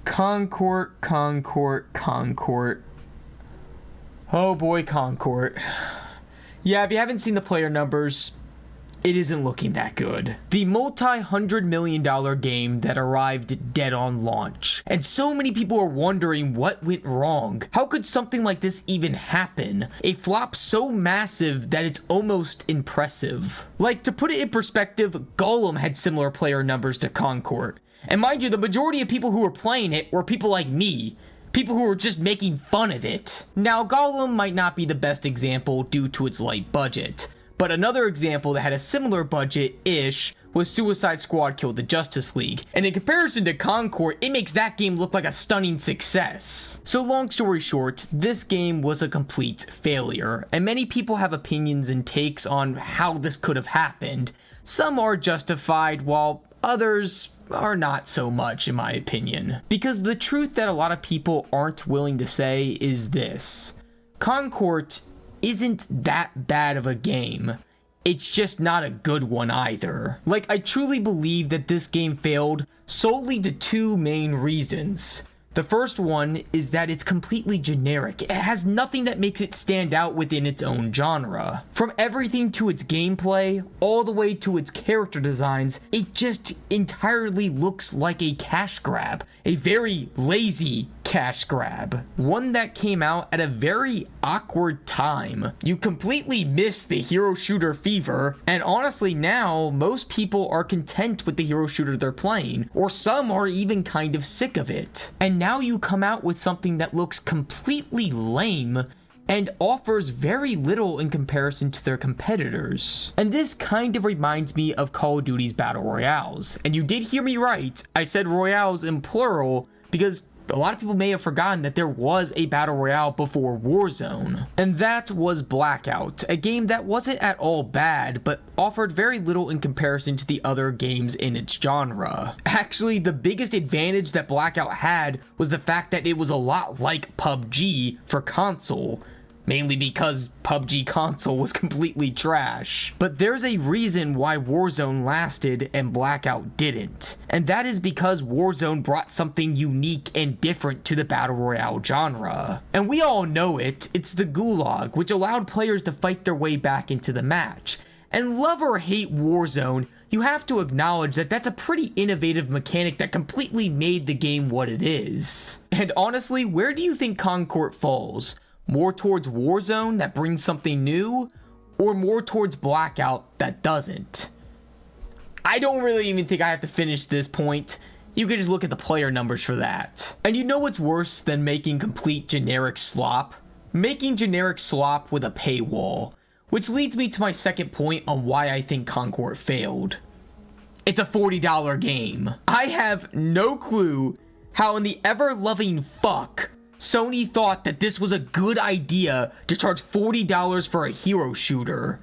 Concord. Oh boy, Concord. Yeah, if you haven't seen the player numbers, it isn't looking that good. The multi-$100 million game that arrived dead on launch. And so many people are wondering what went wrong. How could something like this even happen? A flop so massive that it's almost impressive. Like, to put it in perspective, Gollum had similar player numbers to Concord. And mind you, the majority of people who were playing it were people like me. People who were just making fun of it. Now, Gollum might not be the best example due to its light budget. But another example that had a similar budget-ish was Suicide Squad Kill the Justice League. And in comparison to Concord, it makes that game look like a stunning success. So long story short, this game was a complete failure. And many people have opinions and takes on how this could have happened. Some are justified, while others are not so much, in my opinion. Because the truth that a lot of people aren't willing to say is this: Concord isn't that bad of a game. It's just not a good one either. Like, I truly believe that this game failed solely to two main reasons. The first one is that it's completely generic. It has nothing that makes it stand out within its own genre. From everything to its gameplay, all the way to its character designs, it just entirely looks like a cash grab. A very lazy cash grab. One that came out at a very awkward time. You completely missed the hero shooter fever, and honestly now, most people are content with the hero shooter they're playing, or some are even kind of sick of it. And now you come out with something that looks completely lame and offers very little in comparison to their competitors. And this kind of reminds me of Call of Duty's Battle Royales. And you did hear me right, I said Royales in plural because a lot of people may have forgotten that there was a Battle Royale before Warzone. And that was Blackout, a game that wasn't at all bad, but offered very little in comparison to the other games in its genre. Actually, the biggest advantage that Blackout had was the fact that it was a lot like PUBG for console. Mainly because PUBG console was completely trash. But there's a reason why Warzone lasted and Blackout didn't. And that is because Warzone brought something unique and different to the Battle Royale genre. And we all know it, it's the Gulag, which allowed players to fight their way back into the match. And love or hate Warzone, you have to acknowledge that that's a pretty innovative mechanic that completely made the game what it is. And honestly, where do you think Concord falls? More towards Warzone that brings something new, or more towards Blackout that doesn't? I don't really even think I have to finish this point. You could just look at the player numbers for that. And you know what's worse than making complete generic slop? Making generic slop with a paywall. Which leads me to my second point on why I think Concord failed. It's a $40 game. I have no clue how in the ever-loving fuck Sony thought that this was a good idea to charge $40 for a hero shooter.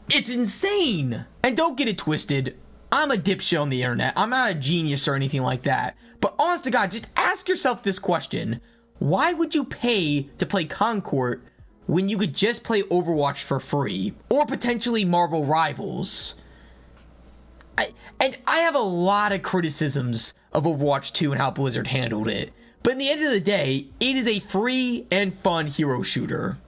It's insane! And don't get it twisted, I'm a dipshit on the internet. I'm not a genius or anything like that. But honest to God, just ask yourself this question. Why would you pay to play Concord when you could just play Overwatch for free? Or potentially Marvel Rivals? I have a lot of criticisms of Overwatch 2 and how Blizzard handled it. But in the end of the day, it is a free and fun hero shooter.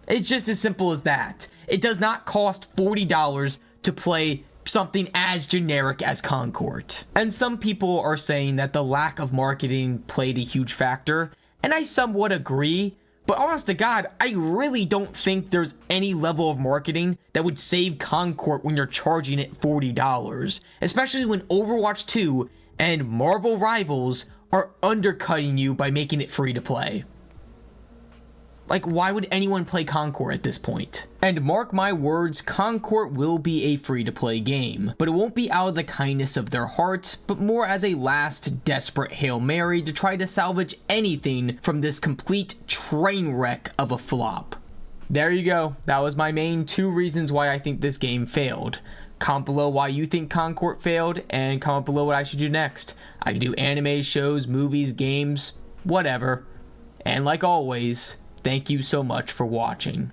It's just as simple as that. It does not cost $40 to play something as generic as Concord. And some people are saying that the lack of marketing played a huge factor, and I somewhat agree, but honest to God, I really don't think there's any level of marketing that would save Concord when you're charging it $40, especially when Overwatch 2 and Marvel Rivals are undercutting you by making it free to play. Like, why would anyone play Concord at this point? And mark my words, Concord will be a free-to-play game, but it won't be out of the kindness of their hearts, but more as a last desperate Hail Mary to try to salvage anything from this complete train wreck of a flop. There you go. That was my main two reasons why I think this game failed. Comment below why you think Concord failed, and comment below what I should do next. I can do anime, shows, movies, games, whatever. And like always, thank you so much for watching.